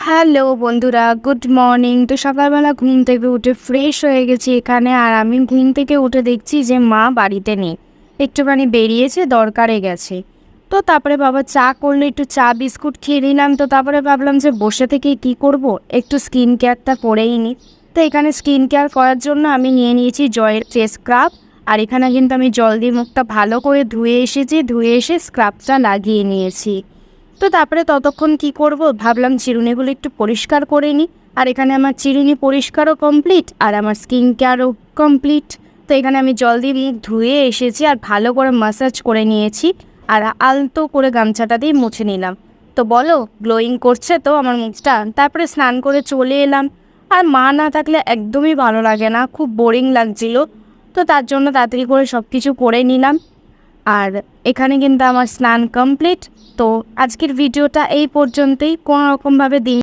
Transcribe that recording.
Hello বন্ধুরা, good morning. তো সকালবেলা ঘুম থেকে উঠে ফ্রেশ হয়ে গেছি এখানে, আর আমি ঘুম থেকে উঠে দেখছি যে মা বাড়িতে নেই, একটুখানি বেরিয়েছে, দরকারে গেছে। তো তারপরে বাবা চা করলো, একটু চা বিস্কুট খেয়ে নিলাম। তো তারপরে ভাবলাম যে বসে থেকে কি করব, একটু স্কিন কেয়ারটা করেই নিই। তো এখানে স্কিন কেয়ার করার জন্য আমি নিয়ে নিয়েছি জয়ের ফেস স্ক্রাব। আর এখানে কিন্তু আমি জল দিয়ে মুখটা ভালো করে ধুয়ে এসেছি, ধুয়ে এসে স্ক্রাবটা লাগিয়ে নিয়েছি। তো তারপরে ততক্ষণ কি করব, ভাবলাম চিরুনিগুলো একটু পরিষ্কার করে নিই। আর এখানে আমার চিরুনি পরিষ্কারও কমপ্লিট, আর আমার স্কিন কেয়ারও কমপ্লিট। তো এখানে আমি জল দিয়ে মুখ ধুয়ে এসেছি, আর ভালো করে ম্যাসাজ করে নিয়েছি, আর আলতো করে গামছাটা দিয়ে মুছে নিলাম। তো বলো, গ্লোয়িং করছে তো আমার মুখটা? তারপরে স্নান করে চলে এলাম। আর মা না থাকলে একদমই ভালো লাগে না, খুব বোরিং লাগছিল। তো তার জন্য তাড়াতাড়ি করে সব কিছু করে নিলাম। আর এখানে কিন্তু আমার স্নান কমপ্লিট। তো আজকের ভিডিওটা এই পর্যন্তই। কোনো রকমভাবে দিন